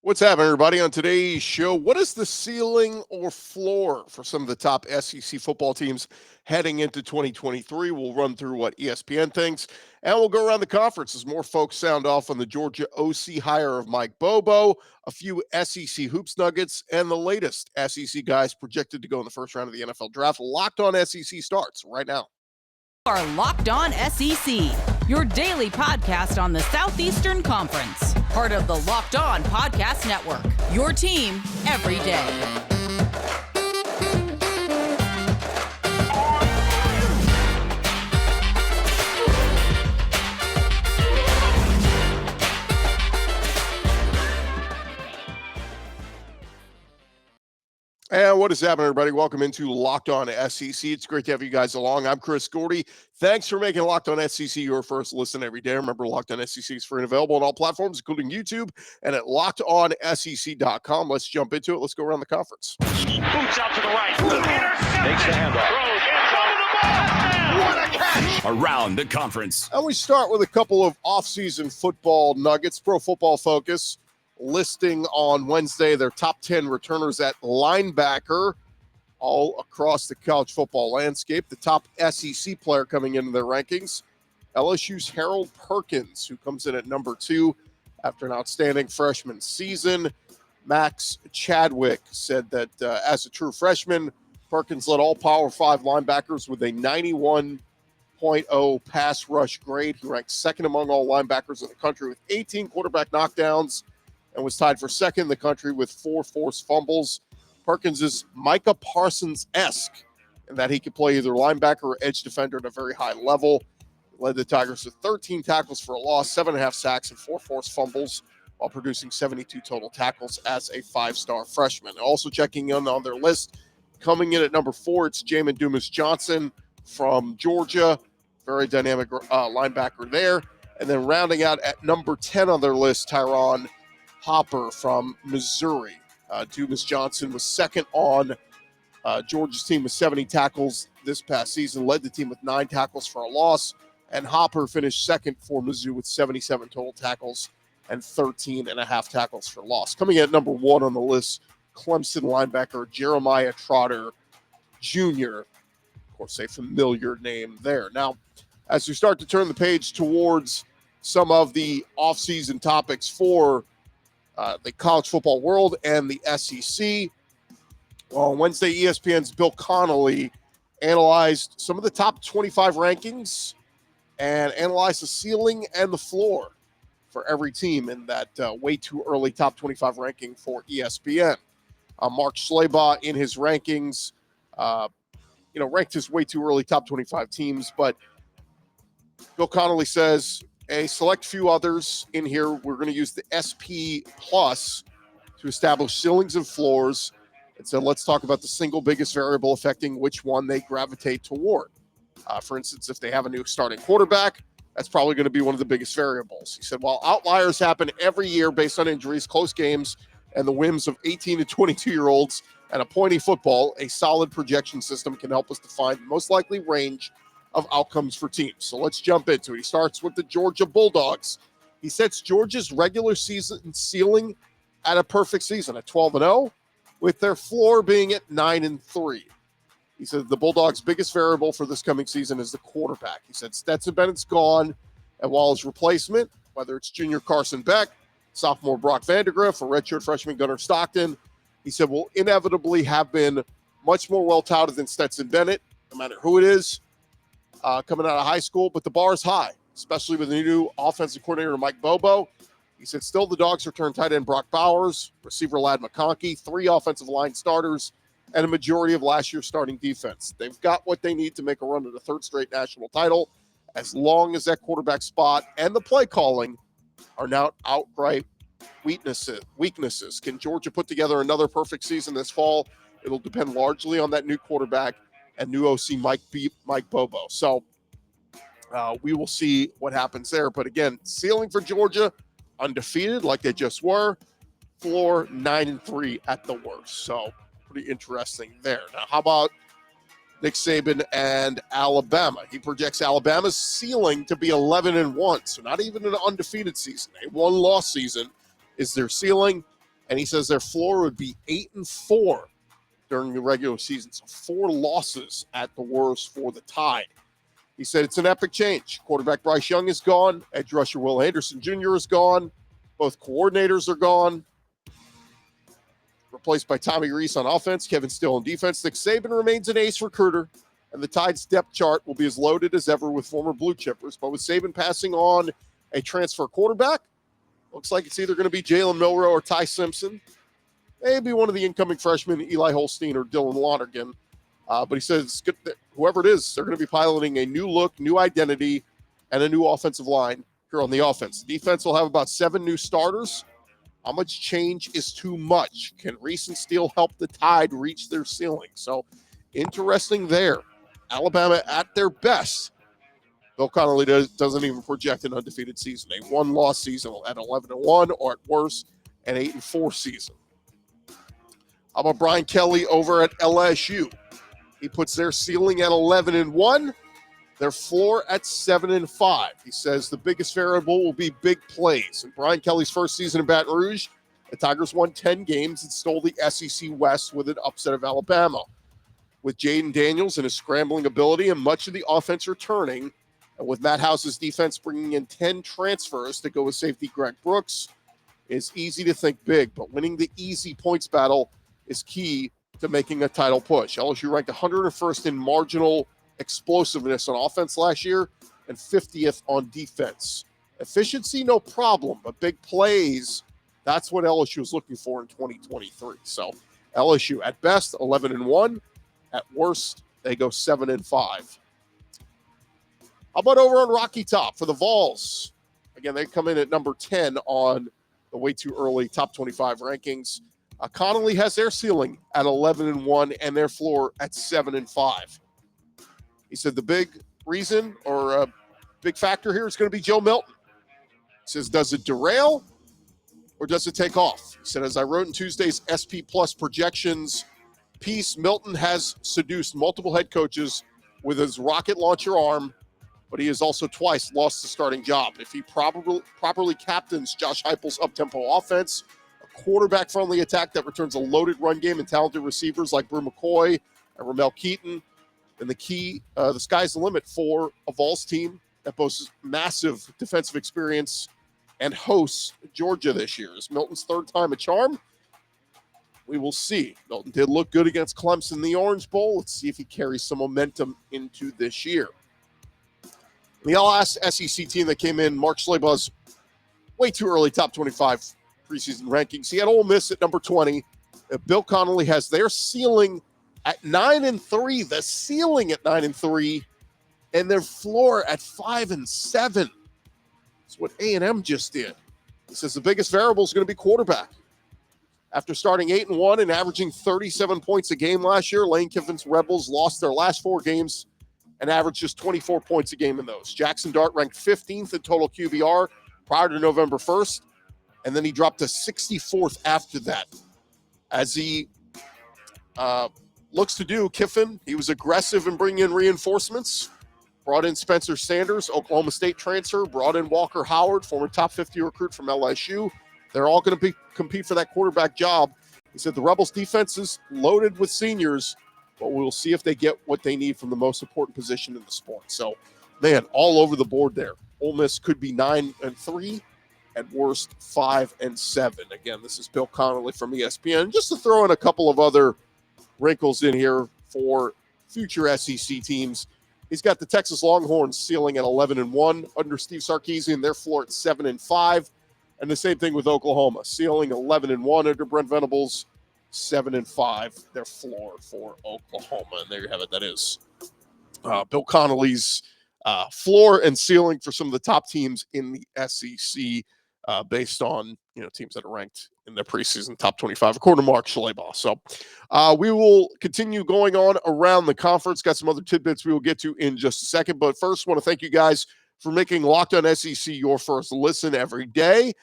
What's happening, everybody? On today's show, what is the ceiling or floor for some of the top SEC football teams heading into 2023? We'll run through what ESPN thinks, and we'll go around the conference as more folks sound off on the Georgia OC hire of Mike Bobo, a few SEC hoops nuggets, and the latest SEC guys projected to go in the first round of the NFL draft. Locked on SEC starts right now. Are Locked On SEC, your daily podcast on the Southeastern Conference. Part of the Locked On Podcast Network, your team every day. And what is happening, everybody? Welcome into Locked On SEC. It's great to have you guys along. I'm Chris Gordy. Thanks for making Locked On SEC your first listen every day. Remember, Locked On SEC is free and available on all platforms, including YouTube and at LockedOnSEC.com. Let's jump into it. Let's go around the conference. Boots out to the right. Takes the handoff. What a catch! Around the conference. And we start with a couple of offseason football nuggets. Pro Football Focus listing on Wednesday their top 10 returners at linebacker all across the college football landscape. The top SEC player coming into their rankings, LSU's Harold Perkins, who comes in at number 2 after an outstanding freshman season. Max Chadwick said that as a true freshman, Perkins led all Power 5 linebackers with a 91.0 pass rush grade. He ranked second among all linebackers in the country with 18 quarterback knockdowns and was tied for second in the country with 4 forced fumbles. Perkins is Micah Parsons-esque in that he could play either linebacker or edge defender at a very high level. Led the Tigers to 13 tackles for a loss, 7.5 sacks, and 4 forced fumbles, while producing 72 total tackles as a 5-star freshman. Also checking in on their list, coming in at number 4, it's Jamin Dumas-Johnson from Georgia, very dynamic linebacker there. And then rounding out at number 10 on their list, Tyron Hopper from Missouri. Dumas-Johnson was second on Georgia's team with 70 tackles this past season, led the team with 9 tackles for a loss, and Hopper finished second for Mizzou with 77 total tackles and 13.5 tackles for loss. Coming in at number 1 on the list, Clemson linebacker Jeremiah Trotter Jr., of course, a familiar name there. Now, as we start to turn the page towards some of the offseason topics for the college football world and the SEC. On Wednesday, ESPN's Bill Connelly analyzed some of the top 25 rankings and analyzed the ceiling and the floor for every team in that way too early top 25 ranking for ESPN. Mark Schlabach in his rankings, ranked his way too early top 25 teams, but Bill Connelly says a select few others in here. We're going to use the SP Plus to establish ceilings and floors. And so let's talk about the single biggest variable affecting which one they gravitate toward. For instance, if they have a new starting quarterback, that's probably going to be one of the biggest variables. He said, while outliers happen every year based on injuries, close games, and the whims of 18 to 22-year-olds and a pointy football, a solid projection system can help us define the most likely range of outcomes for teams. So let's jump into it. He starts with the Georgia Bulldogs. He sets Georgia's regular season ceiling at a perfect season at 12-0, with their floor being at 9-3. He said the Bulldogs' biggest variable for this coming season is the quarterback. He said Stetson Bennett's gone, and while his replacement, whether it's junior Carson Beck, sophomore Brock Vandegrift, or redshirt freshman Gunnar Stockton, he said will inevitably have been much more well-touted than Stetson Bennett, no matter who it is, coming out of high school, but the bar is high, especially with the new offensive coordinator, Mike Bobo. He said still the Dogs return tight end Brock Bowers, receiver Ladd McConkey, 3 offensive line starters, and a majority of last year's starting defense. They've got what they need to make a run at a 3rd straight national title, as long as that quarterback spot and the play calling are not outright weaknesses. Can Georgia put together another perfect season this fall? It'll depend largely on that new quarterback and new OC Mike Bobo. So we will see what happens there. But again, ceiling for Georgia, undefeated like they just were. Floor 9-3 at the worst. So pretty interesting there. Now, how about Nick Saban and Alabama? He projects Alabama's ceiling to be 11-1. So not even an undefeated season. A one-loss season is their ceiling. and he says their floor would be 8-4 during the regular season. So 4 losses at the worst for the Tide. He said it's an epic change. Quarterback Bryce Young is gone. Edge rusher Will Anderson Jr. is gone. Both coordinators are gone. Replaced by Tommy Rees on offense, Kevin Steele on defense. Nick Saban remains an ace recruiter, and the Tide's depth chart will be as loaded as ever with former blue chippers. But with Saban passing on a transfer quarterback, looks like it's either going to be Jalen Milroe or Ty Simpson. Maybe one of the incoming freshmen, Eli Holstein or Dylan Lonergan. But he says whoever it is, they're going to be piloting a new look, new identity, and a new offensive line here on the offense. The defense will have about 7 new starters. How much change is too much? Can Rees and Steele help the Tide reach their ceiling? So interesting there. Alabama at their best. Bill Connelly doesn't even project an undefeated season. A 1-loss season at 11-1 or at worst an 8-4 season. How about Brian Kelly over at LSU? He puts their ceiling at 11-1, their floor at 7-5. He says the biggest variable will be big plays. In Brian Kelly's first season in Baton Rouge, the Tigers won 10 games and stole the SEC West with an upset of Alabama. With Jaden Daniels and his scrambling ability and much of the offense returning, and with Matt House's defense bringing in 10 transfers to go with safety Greg Brooks, it's easy to think big, but winning the easy points battle is key to making a title push. LSU ranked 101st in marginal explosiveness on offense last year and 50th on defense. Efficiency, no problem, but big plays, that's what LSU is looking for in 2023. So LSU at best 11-1, at worst they go 7-5. How about over on Rocky Top for the Vols? Again, they come in at number 10 on the way too early top 25 rankings. Connelly has their ceiling at 11-1 and their floor at 7-5. He said the big reason or a big factor here is going to be Joe Milton. He says, does it derail or does it take off? He said, as I wrote in Tuesday's SP Plus projections piece, Milton has seduced multiple head coaches with his rocket launcher arm, but he has also twice lost the starting job. If he properly captains Josh Heupel's up-tempo offense, a quarterback-friendly attack that returns a loaded run game and talented receivers like Brew McCoy and Ramel Keaton, then the sky's the limit for a Vols team that boasts massive defensive experience and hosts Georgia this year. Is Milton's third time a charm? We will see. Milton did look good against Clemson in the Orange Bowl. Let's see if he carries some momentum into this year. The last SEC team that came in, Mark Schlabach's way too early top 25 preseason rankings. He had Ole Miss at number 20. Bill Connelly has their ceiling at 9-3, the ceiling at 9-3, and their floor at 5-7. That's what A&M just did. He says the biggest variable is going to be quarterback. After starting 8-1 and averaging 37 points a game last year, Lane Kiffin's Rebels lost their last 4 games and averaged just 24 points a game in those. Jackson Dart ranked 15th in total QBR prior to November 1st, and then he dropped to 64th after that. As he looks to do, Kiffin, he was aggressive in bringing in reinforcements, brought in Spencer Sanders, Oklahoma State transfer, brought in Walker Howard, former top 50 recruit from LSU. They're all going to compete for that quarterback job. He said the Rebels defense is loaded with seniors, but we'll see if they get what they need from the most important position in the sport. So, man, all over the board there. Ole Miss could be 9-3, at worst 5-7. Again, this is Bill Connelly from ESPN. Just to throw in a couple of other wrinkles in here for future SEC teams. He's got the Texas Longhorns ceiling at 11-1 under Steve Sarkisian, their floor at 7-5. And the same thing with Oklahoma, ceiling 11-1 under Brent Venables, 7-5, their floor for Oklahoma. And there you have it. That is Bill Connelly's floor and ceiling for some of the top teams in the SEC based on teams that are ranked in the preseason top 25, according to Mark Schlabach. So we will continue going on around the conference. Got some other tidbits we will get to in just a second. But first, want to thank you guys for making Locked On SEC your first listen every day.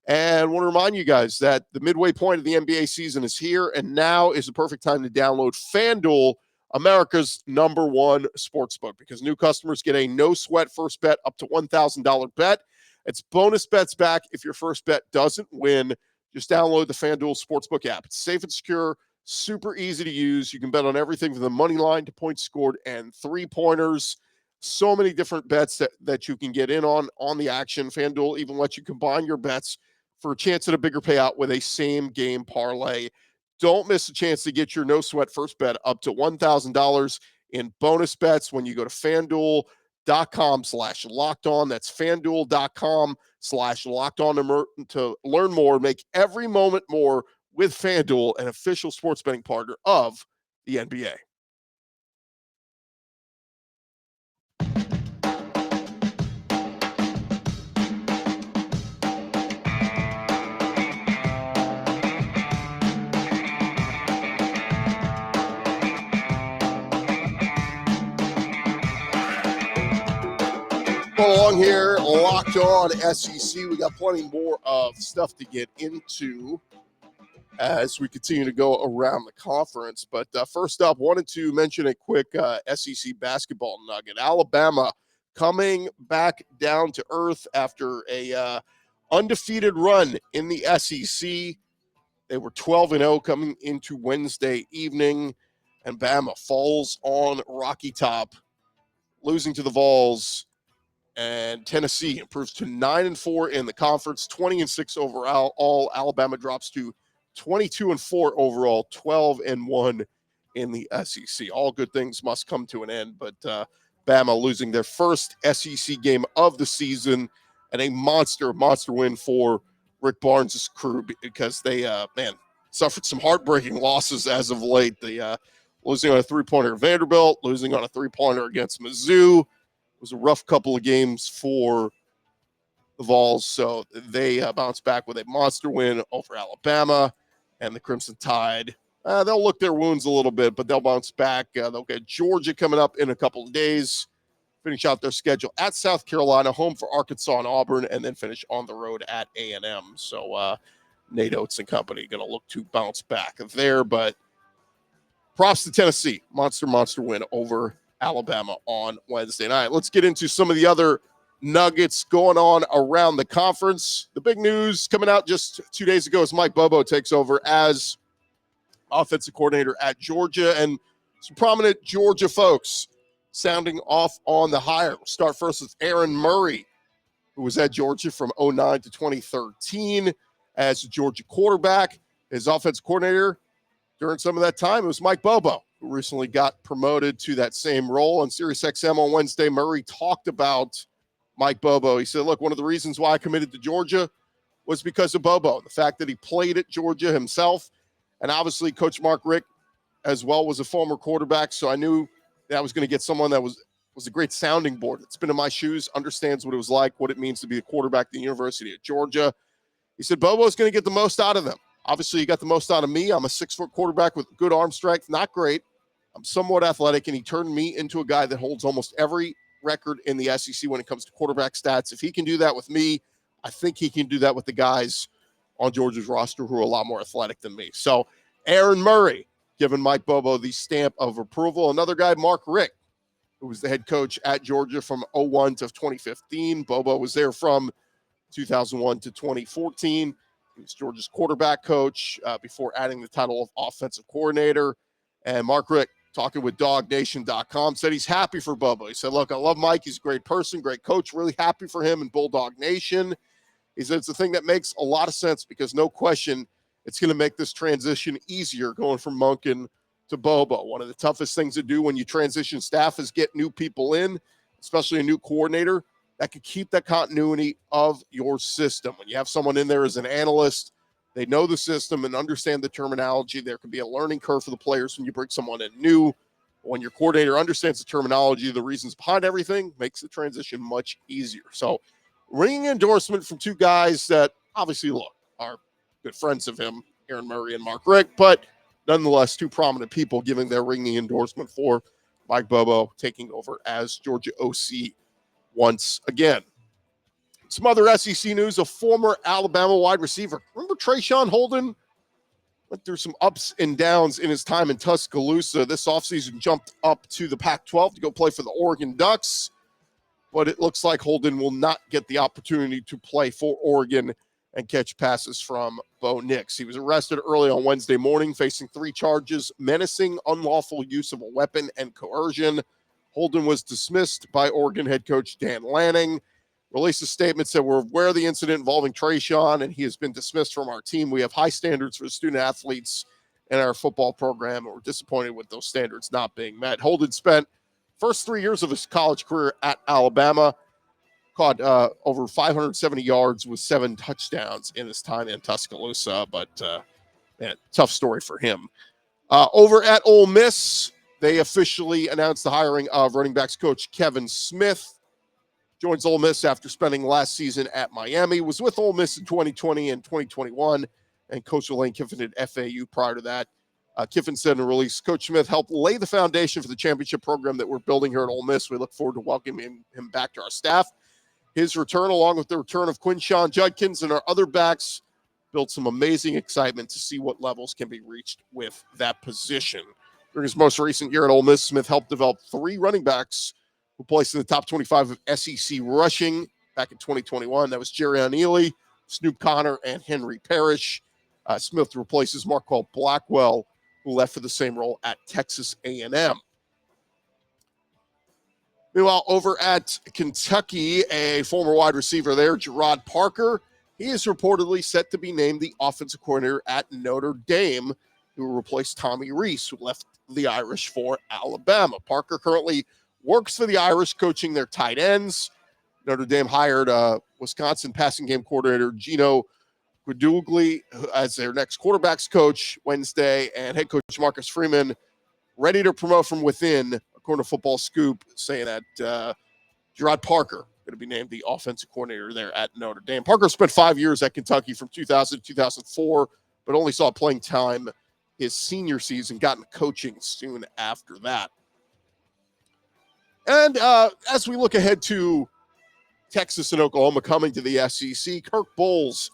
And want to remind you guys that the midway point of the NBA season is here, and now is the perfect time to download FanDuel, America's #1 sportsbook, because new customers get a no-sweat first bet up to $1,000 bet. It's bonus bets back if your first bet doesn't win. Just download the FanDuel Sportsbook app. It's safe and secure, super easy to use. You can bet on everything from the money line to points scored and three-pointers. So many different bets that you can get in on the action. FanDuel even lets you combine your bets for a chance at a bigger payout with a same-game parlay. Don't miss a chance to get your no-sweat first bet up to $1,000 in bonus bets when you go to FanDuel.com/lockedon. That's FanDuel.com/lockedon to learn more. Make every moment more with FanDuel, an official sports betting partner of the NBA. Along here, Locked On SEC. We got plenty more of stuff to get into as we continue to go around the conference. But first up, wanted to mention a quick SEC basketball nugget. Alabama coming back down to earth after a undefeated run in the SEC. They were 12-0 coming into Wednesday evening, and Bama falls on Rocky Top, losing to the Vols. And Tennessee improves to 9-4 in the conference, 20-6 overall. All Alabama drops to 22-4 overall, 12-1 in the SEC. All good things must come to an end, but Bama losing their first SEC game of the season, and a monster win for Rick Barnes' crew, because they suffered some heartbreaking losses as of late. They losing on a three-pointer at Vanderbilt, losing on a three-pointer against Mizzou. It was a rough couple of games for the Vols, so they bounced back with a monster win over Alabama, and the Crimson Tide. They'll lick their wounds a little bit, but they'll bounce back. They'll get Georgia coming up in a couple of days, finish out their schedule at South Carolina, home for Arkansas and Auburn, and then finish on the road at A&M. So Nate Oates and company going to look to bounce back there, but props to Tennessee. Monster win over Alabama on Wednesday night. Let's get into some of the other nuggets going on around the conference. The big news coming out just 2 days ago is Mike Bobo takes over as offensive coordinator at Georgia, and some prominent Georgia folks sounding off on the hire. We'll start first with Aaron Murray, who was at Georgia from 2009 to 2013 as a Georgia quarterback. His offensive coordinator during some of that time, it was Mike Bobo, who recently got promoted to that same role. On SiriusXM on Wednesday, Murray talked about Mike Bobo. He said, look, one of the reasons why I committed to Georgia was because of Bobo, the fact that he played at Georgia himself. And obviously, Coach Mark Richt as well was a former quarterback, so I knew that I was going to get someone that was a great sounding board. It's been in my shoes, understands what it was like, what it means to be a quarterback at the University of Georgia. He said, Bobo's going to get the most out of them. Obviously, he got the most out of me. I'm a 6-foot quarterback with good arm strength, not great. I'm somewhat athletic, and he turned me into a guy that holds almost every record in the SEC when it comes to quarterback stats. If he can do that with me, I think he can do that with the guys on Georgia's roster who are a lot more athletic than me. So Aaron Murray giving Mike Bobo the stamp of approval. Another guy, Mark Richt, who was the head coach at Georgia from 2001 to 2015. Bobo was there from 2001 to 2014. He was Georgia's quarterback coach before adding the title of offensive coordinator. And Mark Richt, talking with DogNation.com, said he's happy for Bobo. He said, look, I love Mike. He's a great person, great coach. Really happy for him and Bulldog Nation. He said it's a thing that makes a lot of sense because no question it's going to make this transition easier going from Monken to Bobo. One of the toughest things to do when you transition staff is get new people in, especially a new coordinator, that could keep that continuity of your system. When you have someone in there as an analyst, they know the system and understand the terminology. There can be a learning curve for the players when you bring someone in new. When your coordinator understands the terminology, the reasons behind everything, makes the transition much easier. So ringing endorsement from two guys that obviously, look, are good friends of him, Aaron Murray and Mark Richt, but nonetheless, two prominent people giving their ringing endorsement for Mike Bobo taking over as Georgia OC once again. Some other SEC news, a former Alabama wide receiver. Remember Trayshawn Holden? Went through some ups and downs in his time in Tuscaloosa. This offseason jumped up to the Pac-12 to go play for the Oregon Ducks. But it looks like Holden will not get the opportunity to play for Oregon and catch passes from Bo Nix. He was arrested early on Wednesday morning, facing 3 charges: menacing, unlawful use of a weapon, and coercion. Holden was dismissed by Oregon head coach Dan Lanning. Released a statement, said, "We're aware of the incident involving Trayshawn, and he has been dismissed from our team. We have high standards for student athletes in our football program, and we're disappointed with those standards not being met." Holden spent first 3 years of his college career at Alabama, caught over 570 yards with 7 touchdowns in his time in Tuscaloosa, but man, tough story for him. Over at Ole Miss, they officially announced the hiring of running backs coach Kevin Smith. Joins Ole Miss after spending last season at Miami, was with Ole Miss in 2020 and 2021, and Coach Lane Kiffin at FAU prior to that. Kiffin said in a release, "Coach Smith helped lay the foundation for the championship program that we're building here at Ole Miss. We look forward to welcoming him back to our staff. His return, along with the return of Quinshon Judkins and our other backs, built some amazing excitement to see what levels can be reached with that position." During his most recent year at Ole Miss, Smith helped develop 3 running backs who placed in the top 25 of SEC rushing back in 2021. That was Jerrion Ealy, Snoop Connor, and Henry Parrish. Smith replaces Marquell Blackwell, who left for the same role at Texas A&M. Meanwhile, over at Kentucky, a former wide receiver there, Gerard Parker, he is reportedly set to be named the offensive coordinator at Notre Dame, who will replace Tommy Rees, who left the Irish for Alabama. Parker currently works for the Irish, coaching their tight ends. Notre Dame hired Wisconsin passing game coordinator Gino Guidugli as their next quarterbacks coach Wednesday, and head coach Marcus Freeman ready to promote from within, according to Football Scoop, saying that Gerard Parker going to be named the offensive coordinator there at Notre Dame. Parker spent 5 years at Kentucky from 2000 to 2004, but only saw playing time his senior season, got into coaching soon after that. And as we look ahead to Texas and Oklahoma coming to the SEC, Kirk Bowles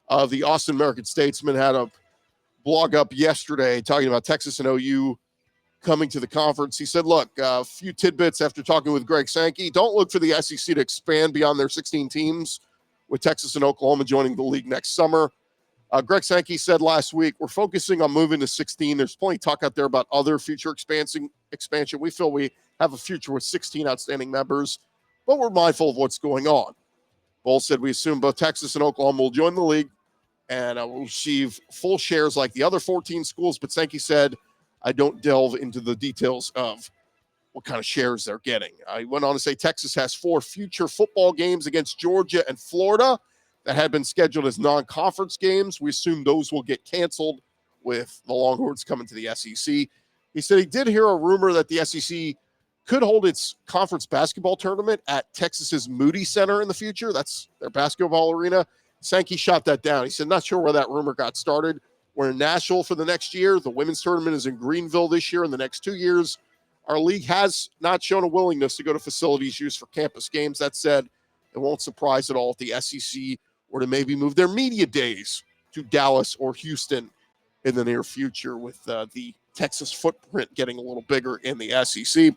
of the Austin American-Statesman had a blog up yesterday talking about Texas and OU coming to the conference. He said, look, a few tidbits after talking with Greg Sankey. Don't look for the SEC to expand beyond their 16 teams, with Texas and Oklahoma joining the league next summer. Greg Sankey said last week, we're focusing on moving to 16. There's plenty of talk out there about other future expansion. We feel we have a future with 16 outstanding members, but we're mindful of what's going on. Bowles said, we assume both Texas and Oklahoma will join the league and will receive full shares like the other 14 schools. But Sankey said, I don't delve into the details of what kind of shares they're getting. He went on to say Texas has 4 future football games against Georgia and Florida that had been scheduled as non-conference games. We assume those will get canceled with the Longhorns coming to the SEC. He said he did hear a rumor that the SEC could hold its conference basketball tournament at Texas's Moody Center in the future. That's their basketball arena. Sankey shot that down. He said, not sure where that rumor got started. We're in Nashville for the next year. The women's tournament is in Greenville this year and the next 2 years. Our league has not shown a willingness to go to facilities used for campus games. That said, it won't surprise at all if the SEC were to maybe move their media days to Dallas or Houston in the near future, with the Texas footprint getting a little bigger in the SEC.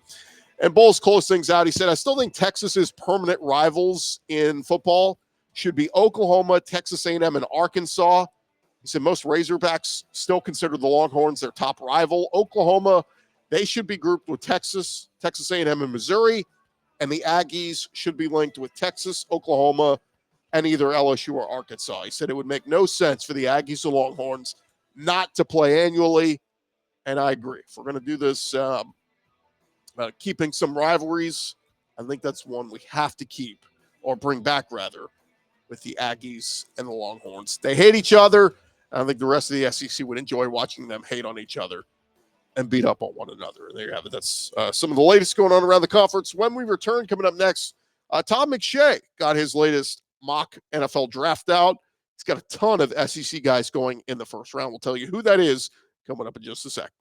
And Bowles closed things out. He said, I still think Texas's permanent rivals in football should be Oklahoma, Texas A&M, and Arkansas. He said most Razorbacks still consider the Longhorns their top rival. Oklahoma, they should be grouped with Texas, Texas A&M, and Missouri. And the Aggies should be linked with Texas, Oklahoma, and either LSU or Arkansas. He said it would make no sense for the Aggies or Longhorns not to play annually. And I agree. If we're going to do this, keeping some rivalries, I think that's one we have to keep, or bring back rather, with the Aggies and the Longhorns. They hate each other. I think the rest of the SEC would enjoy watching them hate on each other and beat up on one another. There you have it. That's some of the latest going on around the conference. When we return, coming up next, Tom McShay got his latest mock NFL draft out. He's got a ton of SEC guys going in the first round. We'll tell you who that is coming up in just a sec.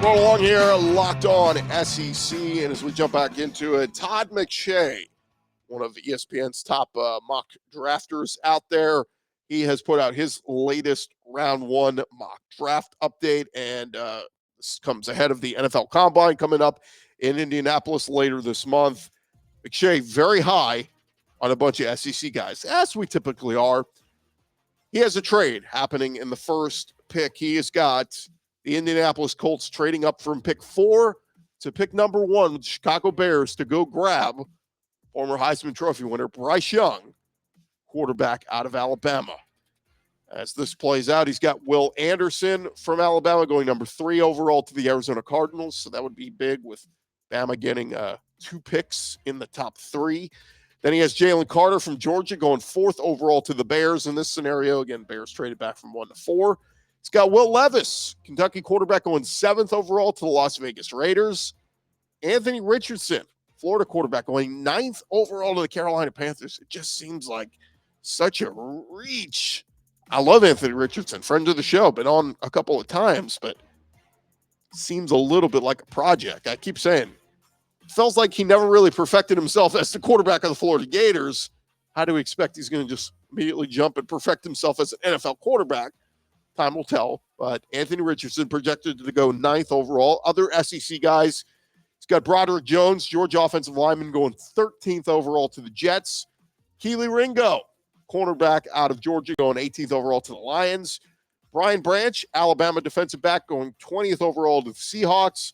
Going along here, Locked On SEC, and as we jump back into it, Todd McShay one of ESPN's top mock drafters out there. He has put out his latest round 1 mock draft update, and this comes ahead of the NFL Combine coming up in Indianapolis later this month. McShay very high on a bunch of SEC guys, as we typically are. He has a trade happening in the first pick. He has got the Indianapolis Colts trading up from pick 4 to pick number 1 with the Chicago Bears to go grab former Heisman Trophy winner Bryce Young, quarterback out of Alabama. As this plays out, he's got Will Anderson from Alabama going number 3 overall to the Arizona Cardinals. So that would be big with Bama getting 2 picks in the top 3. Then he has Jalen Carter from Georgia going 4th overall to the Bears in this scenario. Again, Bears traded back from 1 to 4. He's got Will Levis, Kentucky quarterback, going 7th overall to the Las Vegas Raiders. Anthony Richardson, Florida quarterback, going 9th overall to the Carolina Panthers. It just seems like such a reach. I love Anthony Richardson, friend of the show, been on a couple of times, but seems a little bit like a project. I keep saying, feels like he never really perfected himself as the quarterback of the Florida Gators. How do we expect he's going to just immediately jump and perfect himself as an NFL quarterback? Time will tell, but Anthony Richardson projected to go 9th overall. Other SEC guys, he's got Broderick Jones, Georgia offensive lineman, going 13th overall to the Jets. Keely Ringo, cornerback out of Georgia, going 18th overall to the Lions. Brian Branch, Alabama defensive back, going 20th overall to the Seahawks.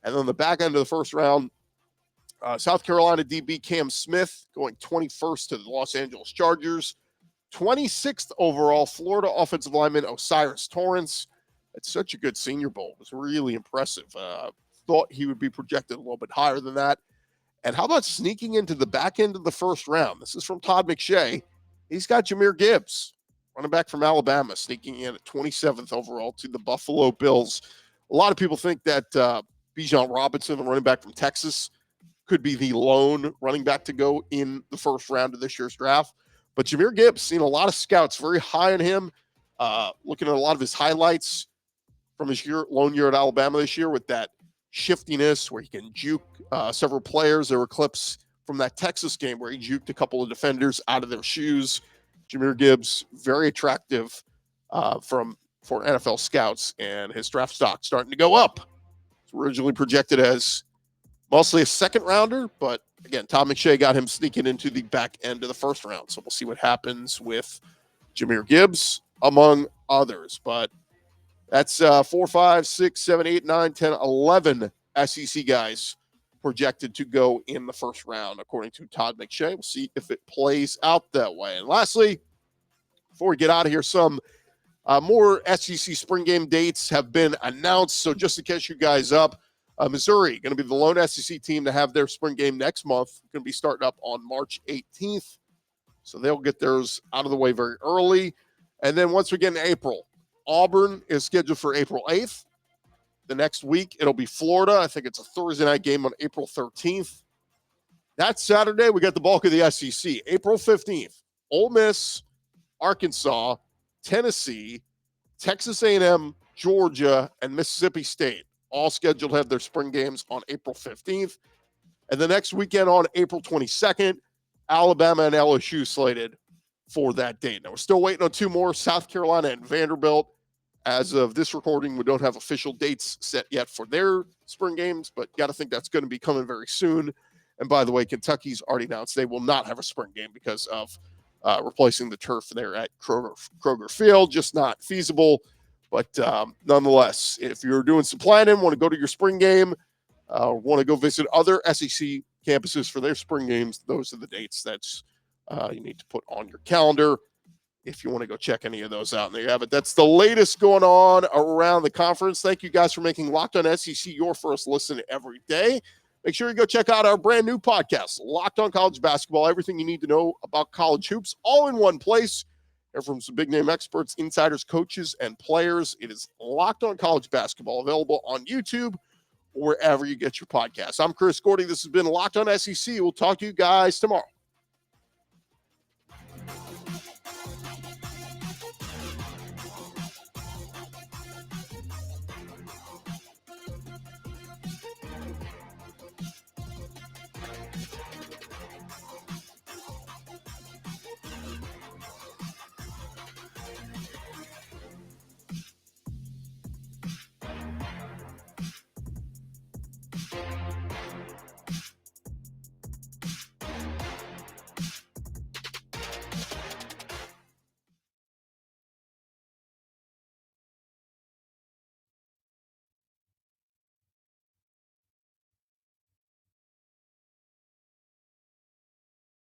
And then the back end of the first round, South Carolina DB Cam Smith, going 21st to the Los Angeles Chargers. 26th overall, Florida offensive lineman Osiris Torrance. It's such a good Senior Bowl. It was really impressive. Thought he would be projected a little bit higher than that. And how about sneaking into the back end of the first round? This is from Todd McShay. He's got Jahmyr Gibbs, running back from Alabama, sneaking in at 27th overall to the Buffalo Bills. A lot of people think that Bijan Robinson, the running back from Texas, could be the lone running back to go in the first round of this year's draft. But Jahmyr Gibbs, seen a lot of scouts very high on him, looking at a lot of his highlights from his lone year at Alabama this year with that shiftiness where he can juke several players. There were clips from that Texas game where he juked a couple of defenders out of their shoes. Jahmyr Gibbs, very attractive for NFL scouts, and his draft stock starting to go up. It's originally projected as mostly a second rounder, but again, Tom McShay got him sneaking into the back end of the first round. So we'll see what happens with Jahmyr Gibbs, among others. But that's 4, 5, 6, 7, 8, 9, 10, 11 SEC guys projected to go in the first round, according to Todd McShay. We'll see if it plays out that way. And lastly, before we get out of here, some more SEC spring game dates have been announced. So just to catch you guys up, Missouri going to be the lone SEC team to have their spring game next month. Going to be starting up on March 18th. So they'll get theirs out of the way very early. And then once we get in April, Auburn is scheduled for April 8th. The next week, it'll be Florida. I think it's a Thursday night game on April 13th. That Saturday, we got the bulk of the SEC. April 15th, Ole Miss, Arkansas, Tennessee, Texas A&M, Georgia, and Mississippi State, all scheduled to have their spring games on April 15th. And the next weekend on April 22nd, Alabama and LSU slated for that date. Now, we're still waiting on 2 more, South Carolina and Vanderbilt. As of this recording, we don't have official dates set yet for their spring games, but got to think that's going to be coming very soon. And by the way, Kentucky's already announced they will not have a spring game because of replacing the turf there at Kroger Field. Just not feasible. But nonetheless, if you're doing some planning, want to go to your spring game, want to go visit other SEC campuses for their spring games, those are the dates that's you need to put on your calendar if you want to go check any of those out. And there you have it. That's the latest going on around the conference. Thank you guys for making Locked On SEC your first listen every day. Make sure you go check out our brand new podcast, Locked On College Basketball. Everything you need to know about college hoops, all in one place. Hear from some big name experts, insiders, coaches, and players. It is Locked On College Basketball, available on YouTube or wherever you get your podcasts. I'm Chris Gordy. This has been Locked On SEC. We'll talk to you guys tomorrow.